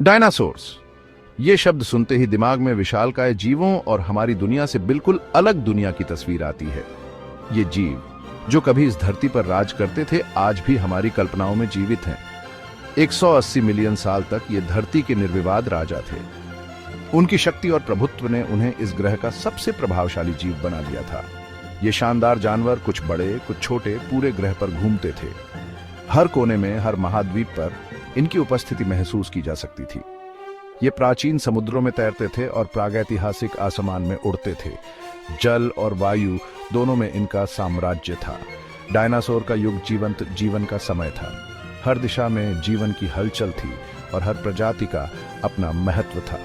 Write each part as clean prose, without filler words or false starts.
Dinosaurs, ये शब्द सुनते ही दिमाग में विशालकाय जीवों और हमारी दुनिया से बिल्कुल अलग दुनिया की तस्वीर आती है। ये जीव जो कभी इस धरती पर राज करते थे, आज भी हमारी कल्पनाओं में जीवित हैं। 180 मिलियन साल तक ये धरती के निर्विवाद राजा थे। उनकी शक्ति और प्रभुत्व ने उन्हें इस ग्रह का सबसे प्रभावशाली जीव बना दिया था। ये शानदार जानवर, कुछ बड़े कुछ छोटे, पूरे ग्रह पर घूमते थे। हर कोने में, हर महाद्वीप पर इनकी उपस्थिति महसूस की जा सकती थी। ये प्राचीन समुद्रों में तैरते थे और प्रागैतिहासिक आसमान में उड़ते थे। जल और वायु दोनों में इनका साम्राज्य था। डायनासोर का युग जीवंत जीवन का समय था। हर दिशा में जीवन की हलचल थी और हर प्रजाति का अपना महत्व था।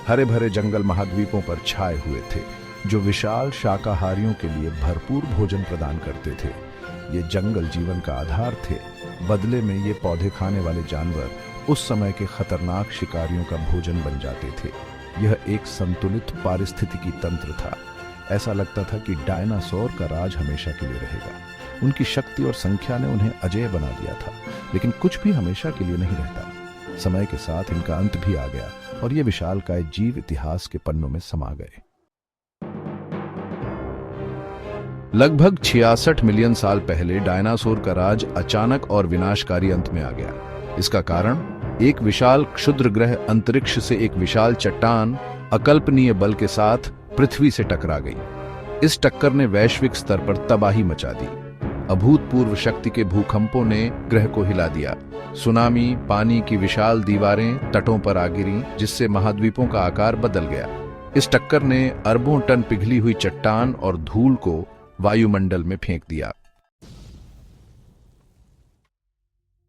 हरे भरे जंगल महाद्वीपों पर छाए हुए थे, जो विशाल शाकाहारियों के लिए भरपूर भोजन प्रदान करते थे। ये जंगल जीवन का आधार थे। बदले में ये पौधे खाने वाले जानवर उस समय के खतरनाक शिकारियों का भोजन बन जाते थे। यह एक संतुलित पारिस्थितिकी तंत्र था। ऐसा लगता था कि डायनासोर का राज हमेशा के लिए रहेगा। उनकी शक्ति और संख्या ने उन्हें अजेय बना दिया था। लेकिन कुछ भी हमेशा के लिए नहीं रहता। समय के साथ इनका अंत भी आ गया और ये विशालकाय जीव इतिहास के पन्नों में समा गए। लगभग 66 मिलियन साल पहले डायनासोर का राज अचानक और विनाशकारी अंत में आ गया। इसका कारण एक विशाल क्षुद्र ग्रह अंतरिक्ष से एक विशाल चट्टान अकल्पनीय बल के साथ पृथ्वी से टकरा गई। इस टक्कर ने वैश्विक स्तर पर तबाही मचा दी। अभूतपूर्व शक्ति के भूकंपों ने ग्रह को हिला दिया। सुनामी, पानी की विशाल दीवारें तटों पर आ गिरीं, जिससे महाद्वीपों का आकार बदल गया। इस टक्कर ने अरबों टन पिघली हुई चट्टान और धूल को वायुमंडल में फेंक दिया।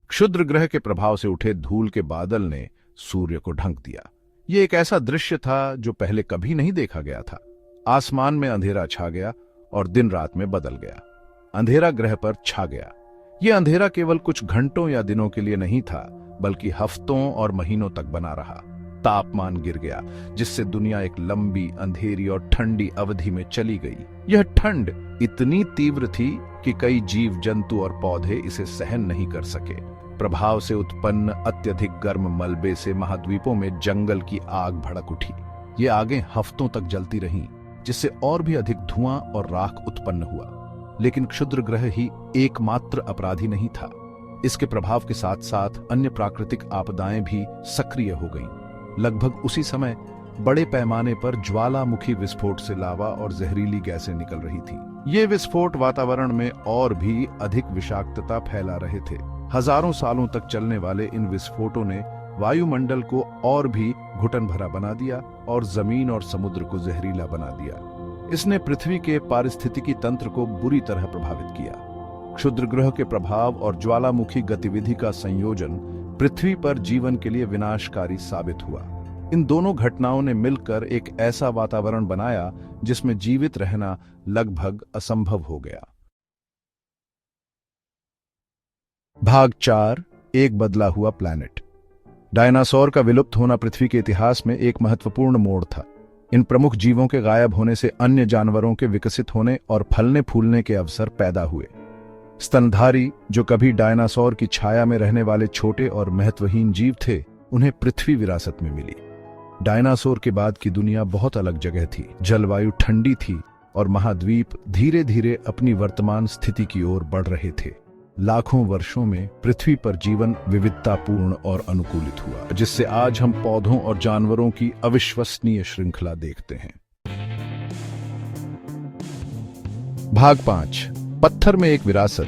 क्षुद्र ग्रह के प्रभाव से उठे धूल के बादल ने सूर्य को ढक दिया। यह एक ऐसा दृश्य था जो पहले कभी नहीं देखा गया था। आसमान में अंधेरा छा गया और दिन रात में बदल गया। अंधेरा ग्रह पर छा गया। यह अंधेरा केवल कुछ घंटों या दिनों के लिए नहीं था, बल्कि हफ्तों और महीनों तक बना रहा। तापमान गिर गया, जिससे दुनिया एक लंबी, अंधेरी और ठंडी अवधि में चली गई। यह ठंड इतनी तीव्र थी कि कई जीव जंतु और पौधे इसे सहन नहीं कर सके। प्रभाव से उत्पन्न अत्यधिक गर्म मलबे से महाद्वीपों में जंगल की आग भड़क उठी। ये आगें हफ्तों तक जलती रहीं, जिससे और भी अधिक धुआं और राख उत्पन्न हुआ। लेकिन क्षुद्र ग्रह ही एकमात्र अपराधी नहीं था। इसके प्रभाव के साथ साथ अन्य प्राकृतिक आपदाएं भी सक्रिय हो गईं। लगभग उसी समय बड़े पैमाने पर ज्वालामुखी विस्फोट से लावा और जहरीली गैसें निकल रही थी। ये विस्फोट वातावरण में और भी अधिक विषाक्तता फैला रहे थे। हजारों सालों तक चलने वाले इन विस्फोटों ने वायुमंडल को और भी घुटन भरा बना दिया और जमीन और समुद्र को जहरीला बना दिया। इसने पृथ्वी के पारिस्थितिकी तंत्र को बुरी तरह प्रभावित किया। क्षुद्र ग्रह के प्रभाव और ज्वालामुखी गतिविधि का संयोजन पृथ्वी पर जीवन के लिए विनाशकारी साबित हुआ। इन दोनों घटनाओं ने मिलकर एक ऐसा वातावरण बनाया जिसमें जीवित रहना लगभग असंभव हो गया। भाग 4, एक बदला हुआ प्लैनेट। डायनासोर का विलुप्त होना पृथ्वी के इतिहास में एक महत्वपूर्ण मोड़ था। इन प्रमुख जीवों के गायब होने से अन्य जानवरों के विकसित होने और फलने फूलने के अवसर पैदा हुए। स्तनधारी, जो कभी डायनासोर की छाया में रहने वाले छोटे और महत्वहीन जीव थे, उन्हें पृथ्वी विरासत में मिली। डायनासोर के बाद की दुनिया बहुत अलग जगह थी। जलवायु ठंडी थी और महाद्वीप धीरे धीरे अपनी वर्तमान स्थिति की ओर बढ़ रहे थे। लाखों वर्षों में पृथ्वी पर जीवन विविधतापूर्ण और अनुकूलित हुआ, जिससे आज हम पौधों और जानवरों की अविश्वसनीय श्रृंखला देखते हैं। भाग 5, पत्थर में एक विरासत।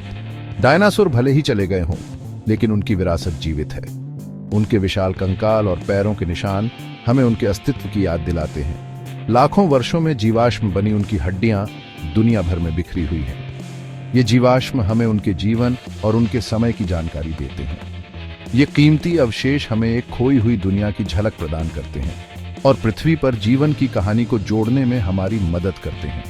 डायनासोर भले ही चले गए हों, लेकिन उनकी विरासत जीवित है। उनके विशाल कंकाल और पैरों के निशान हमें उनके अस्तित्व की याद दिलाते हैं। लाखों वर्षों में जीवाश्म बनी उनकी हड्डियां दुनिया भर में बिखरी हुई हैं। ये जीवाश्म हमें उनके जीवन और उनके समय की जानकारी देते हैं। ये कीमती अवशेष हमें एक खोई हुई दुनिया की झलक प्रदान करते हैं और पृथ्वी पर जीवन की कहानी को जोड़ने में हमारी मदद करते हैं।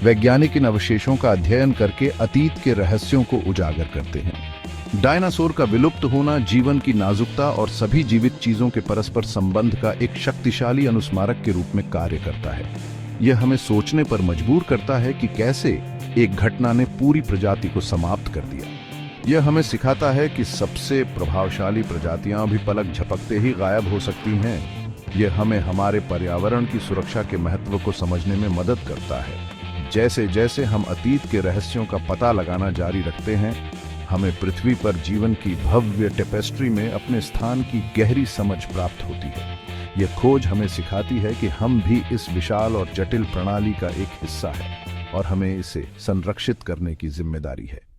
वैज्ञानिक इन अवशेषों का अध्ययन करके अतीत के रहस्यों को उजागर करते हैं। डायनासोर का विलुप्त होना जीवन की नाजुकता और सभी जीवित चीजों के परस्पर संबंध का एक शक्तिशाली अनुस्मारक के रूप में कार्य करता है। यह हमें सोचने पर मजबूर करता है कि कैसे एक घटना ने पूरी प्रजाति को समाप्त कर दिया। यह हमें सिखाता है कि सबसे प्रभावशाली प्रजातियां भी पलक झपकते ही गायब हो सकती हैं। यह हमें हमारे पर्यावरण की सुरक्षा के महत्व को समझने में मदद करता है। जैसे जैसे हम अतीत के रहस्यों का पता लगाना जारी रखते हैं, हमें पृथ्वी पर जीवन की भव्य टेपेस्ट्री में अपने स्थान की गहरी समझ प्राप्त होती है। यह खोज हमें सिखाती है कि हम भी इस विशाल और जटिल प्रणाली का एक हिस्सा हैं और हमें इसे संरक्षित करने की जिम्मेदारी है।